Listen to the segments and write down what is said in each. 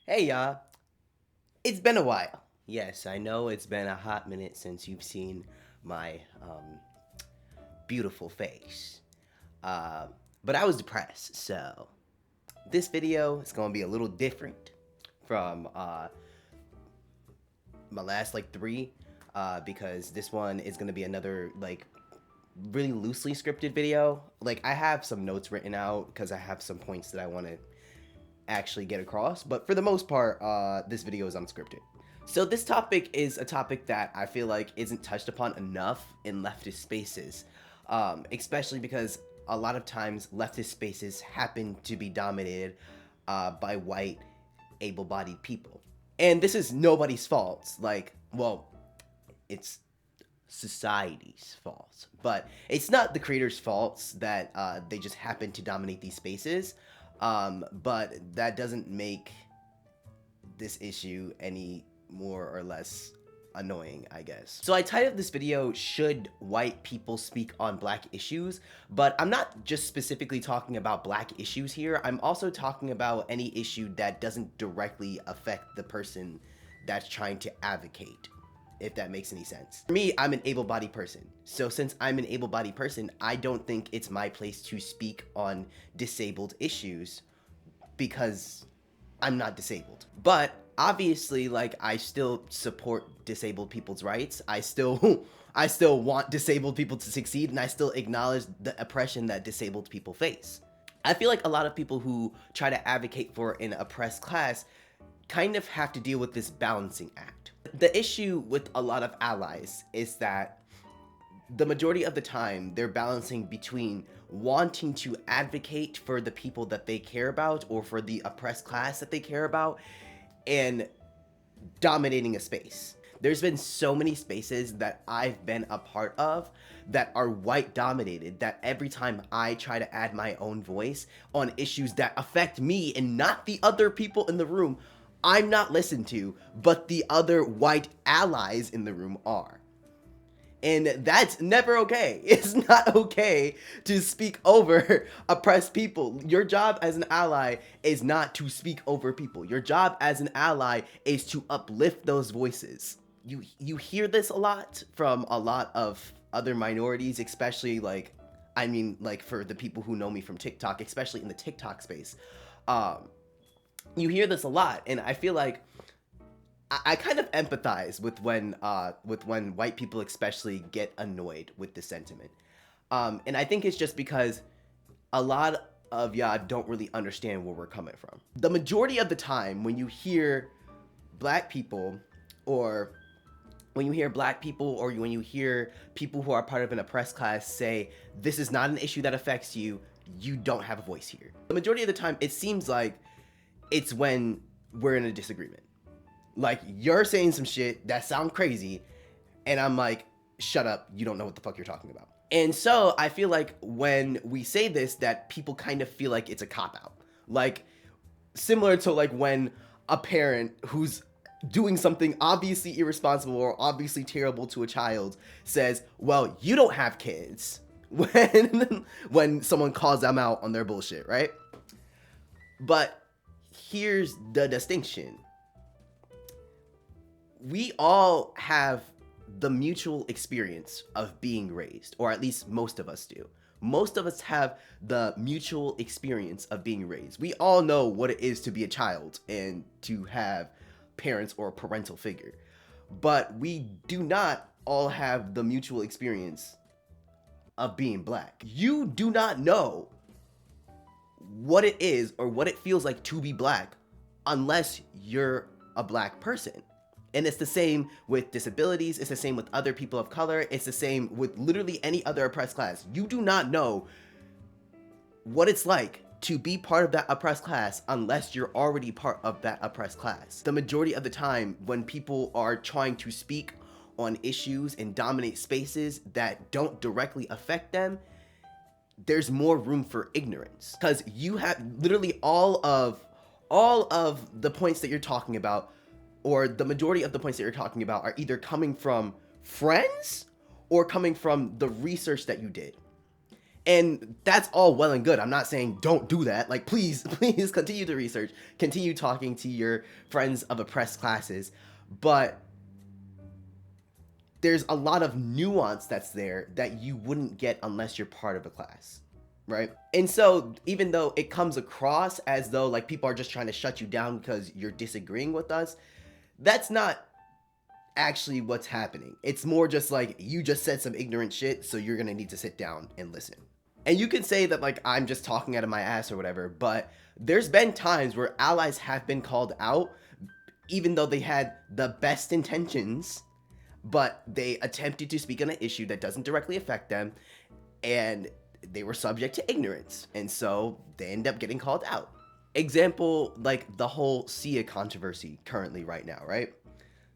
Hey y'all, it's been a while. Yes, I know it's been a hot minute since you've seen my beautiful face. Uh, but I was depressed, so this video is gonna be a little different from my last like three, because this one is gonna be another like really loosely scripted video. Like I have some notes written out because I have some points that I want to actually get across, but for the most part, this video is unscripted. So this topic is a topic that I feel like isn't touched upon enough in leftist spaces, especially because a lot of times leftist spaces happen to be dominated by white, able-bodied people. And this is nobody's fault. Like, well, it's society's fault, but it's not the creators' faults that they just happen to dominate these spaces. But that doesn't make this issue any more or less annoying, I guess. So I titled this video, "Should White People Speak on Black Issues?" But I'm not just specifically talking about black issues here. I'm also talking about any issue that doesn't directly affect the person that's trying to advocate, if that makes any sense. For me, I'm an able-bodied person. So since I'm an able-bodied person, I don't think it's my place to speak on disabled issues because I'm not disabled. But obviously, like, I still support disabled people's rights. I still I still want disabled people to succeed, and I still acknowledge the oppression that disabled people face. I feel like a lot of people who try to advocate for an oppressed class kind of have to deal with this balancing act. The issue with a lot of allies is that the majority of the time they're balancing between wanting to advocate for the people that they care about or for the oppressed class that they care about and dominating a space. There's been so many spaces that I've been a part of that are white dominated that every time I try to add my own voice on issues that affect me and not the other people in the room, I'm not listened to, but the other white allies in the room are. And that's never okay. It's not okay to speak over oppressed people. Your job as an ally is not to speak over people. Your job as an ally is to uplift those voices. You hear this a lot from a lot of other minorities, especially like for the people who know me from TikTok, especially in the TikTok space. You hear this a lot, and I feel like I kind of empathize with when white people especially get annoyed with this sentiment. And I think it's just because a lot of y'all don't really understand where we're coming from. The majority of the time when you hear black people or when you hear people who are part of an oppressed class say, this is not an issue that affects you, you don't have a voice here. The majority of the time, it seems like it's when we're in a disagreement. Like, you're saying some shit that sound crazy, and I'm like, shut up, you don't know what the fuck you're talking about. And so I feel like when we say this, that people kind of feel like it's a cop-out. Like, similar to like when a parent who's doing something obviously irresponsible or obviously terrible to a child says, well, you don't have kids, when someone calls them out on their bullshit, right? But here's the distinction. We all have the mutual experience of being raised, or at least most of us do. Most of us have the mutual experience of being raised. We all know what it is to be a child and to have parents or a parental figure. But we do not all have the mutual experience of being black. You do not know what it is or what it feels like to be black unless you're a black person. And it's the same with disabilities, it's the same with other people of color, it's the same with literally any other oppressed class. You do not know what it's like to be part of that oppressed class unless you're already part of that oppressed class. The majority of the time when people are trying to speak on issues and dominate spaces that don't directly affect them, there's more room for ignorance. Because you have literally all of the points that you're talking about, or the majority of the points that you're talking about, are either coming from friends or coming from the research that you did. And that's all well and good. I'm not saying don't do that. Like, please, please continue to research, continue talking to your friends of oppressed classes. But there's a lot of nuance that's there that you wouldn't get unless you're part of a class, right? And so even though it comes across as though like people are just trying to shut you down because you're disagreeing with us, that's not actually what's happening. It's more just like you just said some ignorant shit, so you're gonna need to sit down and listen. And you can say that like I'm just talking out of my ass or whatever, but there's been times where allies have been called out even though they had the best intentions, but they attempted to speak on an issue that doesn't directly affect them, and they were subject to ignorance, and so they end up getting called out. Example, like the whole Sia controversy currently right now, right?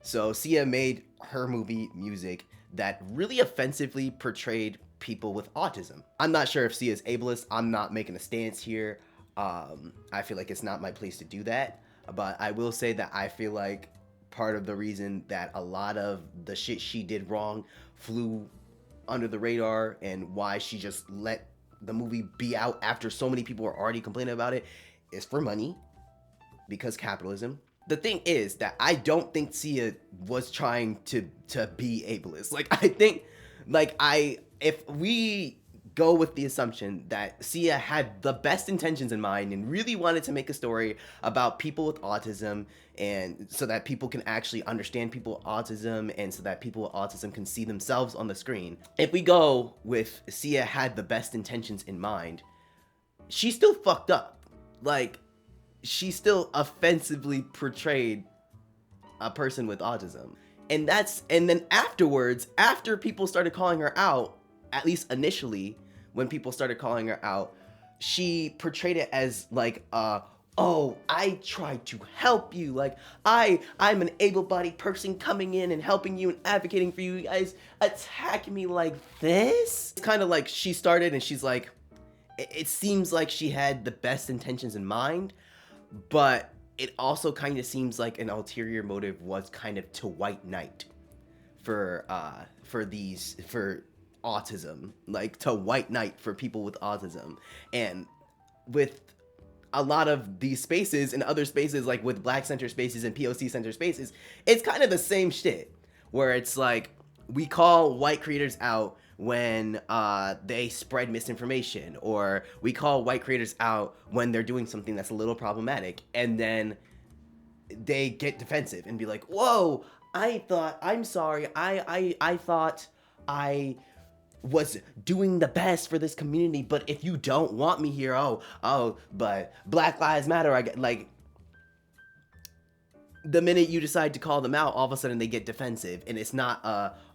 So Sia made her movie Music that really offensively portrayed people with autism. I'm not sure if Sia is ableist. I'm not making a stance here. I feel like it's not my place to do that. But I will say that I feel like part of the reason that a lot of the shit she did wrong flew under the radar and why she just let the movie be out after so many people were already complaining about it is for money, because capitalism. The thing is that I don't think Sia was trying to be ableist. Like, I think, like, if we go with the assumption that Sia had the best intentions in mind and really wanted to make a story about people with autism, and so that people can actually understand people with autism, and so that people with autism can see themselves on the screen. If we go with Sia had the best intentions in mind, she still fucked up. Like, she still offensively portrayed a person with autism. And then afterwards, after people started calling her out, at least initially, when people started calling her out, she portrayed it as like, oh, I tried to help you. Like, I'm an able-bodied person coming in and helping you and advocating for you. You guys attack me like this? It's kind of like she started and she's like, it seems like she had the best intentions in mind, but it also kind of seems like an ulterior motive was kind of to white knight for autism, like to white knight for people with autism. And with a lot of these spaces and other spaces, like with Black center spaces and POC center spaces, it's kind of the same shit, where it's like we call white creators out when they spread misinformation, or we call white creators out when they're doing something that's a little problematic, and then they get defensive and be like, whoa, I thought I was doing the best for this community, but if you don't want me here, but Black Lives Matter, I get, like, the minute you decide to call them out, all of a sudden they get defensive, and it's not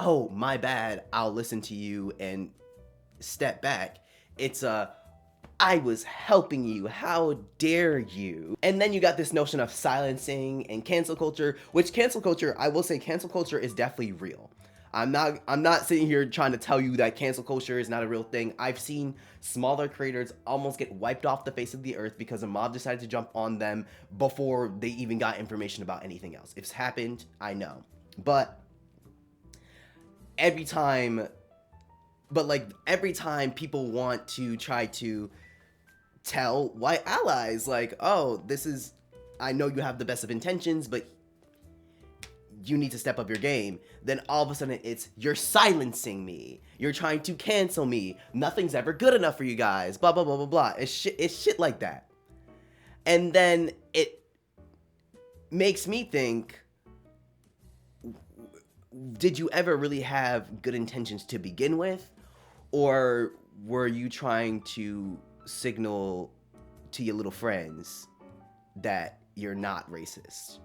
oh, my bad, I'll listen to you and step back. It's I was helping you, how dare you? And then you got this notion of silencing and cancel culture, which cancel culture, I will say cancel culture is definitely real. I'm not sitting here trying to tell you that cancel culture is not a real thing. I've seen smaller creators almost get wiped off the face of the earth because a mob decided to jump on them before they even got information about anything else. It's happened, I know. But every time people want to try to tell white allies, like, oh, I know you have the best of intentions, but you need to step up your game, then all of a sudden it's, you're silencing me, you're trying to cancel me, nothing's ever good enough for you guys, blah blah blah blah blah. It's shit like that. And then it makes me think, did you ever really have good intentions to begin with, or were you trying to signal to your little friends that you're not racist?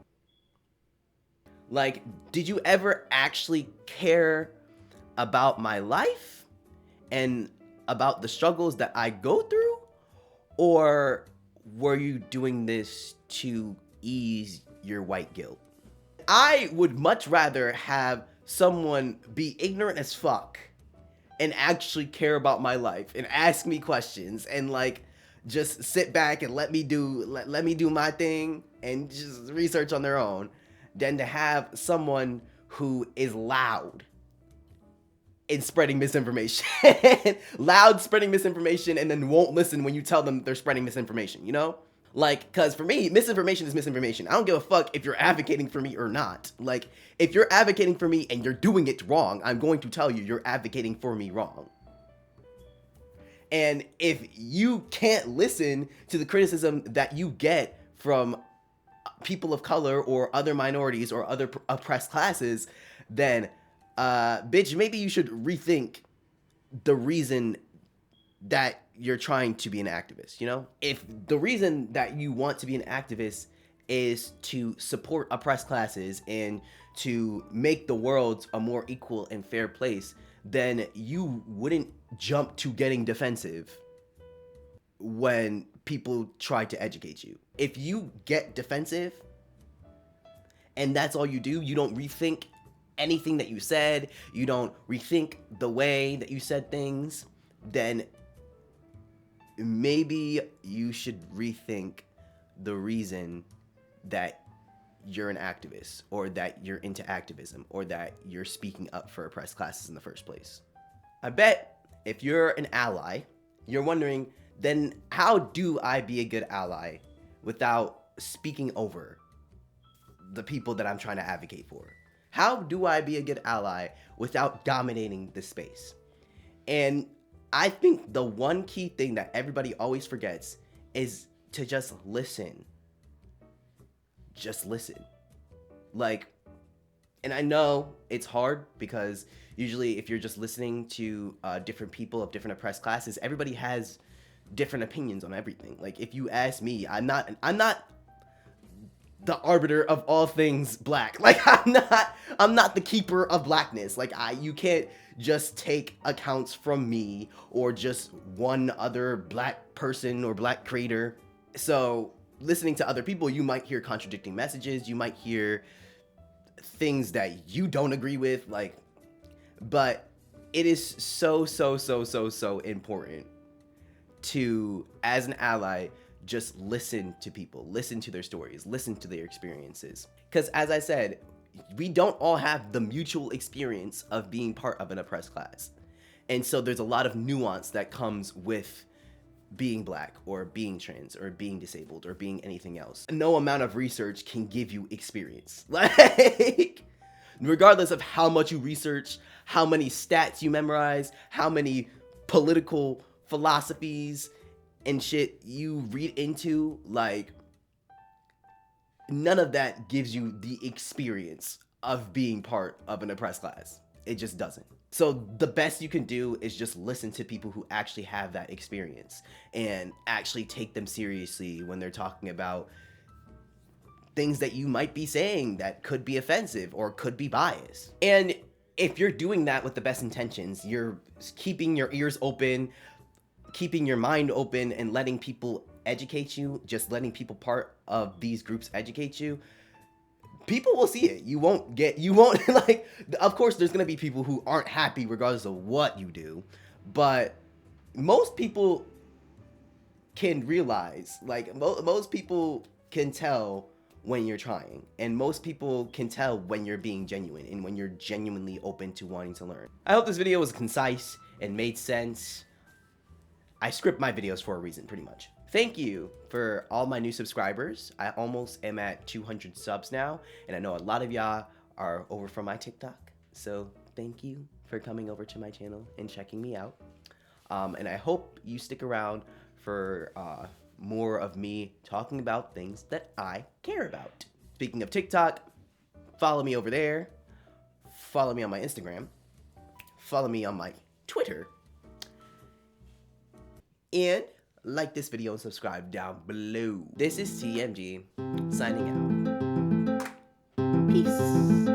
Like, did you ever actually care about my life and about the struggles that I go through? Or were you doing this to ease your white guilt? I would much rather have someone be ignorant as fuck and actually care about my life and ask me questions and like just sit back and let me do my thing and just research on their own, than to have someone who is loud in spreading misinformation. Loud spreading misinformation, and then won't listen when you tell them they're spreading misinformation, you know? Like, because for me, misinformation is misinformation. I don't give a fuck if you're advocating for me or not. Like, if you're advocating for me and you're doing it wrong, I'm going to tell you you're advocating for me wrong. And if you can't listen to the criticism that you get from people of color or other minorities or other oppressed classes, then, bitch, maybe you should rethink the reason that you're trying to be an activist, you know? If the reason that you want to be an activist is to support oppressed classes and to make the world a more equal and fair place, then you wouldn't jump to getting defensive when people try to educate you. If you get defensive and that's all you do, you don't rethink anything that you said, you don't rethink the way that you said things, then maybe you should rethink the reason that you're an activist, or that you're into activism, or that you're speaking up for oppressed classes in the first place. I bet if you're an ally, you're wondering, then how do I be a good ally without speaking over the people that I'm trying to advocate for? How do I be a good ally without dominating the space? And I think the one key thing that everybody always forgets is to just listen. Just listen. Like, and I know it's hard because usually if you're just listening to different people of different oppressed classes, everybody has different opinions on everything. Like, if you ask me, I'm not the arbiter of all things black. Like, I'm not the keeper of blackness. Like, you can't just take accounts from me or just one other black person or black creator. So listening to other people, you might hear contradicting messages, you might hear things that you don't agree with, like, but it is so important to, as an ally, just listen to people, listen to their stories, listen to their experiences. Because as I said, we don't all have the mutual experience of being part of an oppressed class. And so there's a lot of nuance that comes with being black or being trans or being disabled or being anything else. No amount of research can give you experience. Like, regardless of how much you research, how many stats you memorize, how many political philosophies and shit you read into, like, none of that gives you the experience of being part of an oppressed class. It just doesn't. So the best you can do is just listen to people who actually have that experience and actually take them seriously when they're talking about things that you might be saying that could be offensive or could be biased. And if you're doing that with the best intentions, you're keeping your ears open, keeping your mind open, and letting people educate you, just letting people part of these groups educate you, people will see it. You won't like, of course there's gonna be people who aren't happy regardless of what you do, but most people can realize, like, most people can tell when you're trying, and most people can tell when you're being genuine and when you're genuinely open to wanting to learn. I hope this video was concise and made sense. I script my videos for a reason, pretty much. Thank you for all my new subscribers. I almost am at 200 subs now, and I know a lot of y'all are over from my TikTok, so thank you for coming over to my channel and checking me out. And I hope you stick around for more of me talking about things that I care about. Speaking of TikTok, follow me over there. Follow me on my Instagram. Follow me on my Twitter. And like this video and subscribe down below. This is TMG signing out. Peace.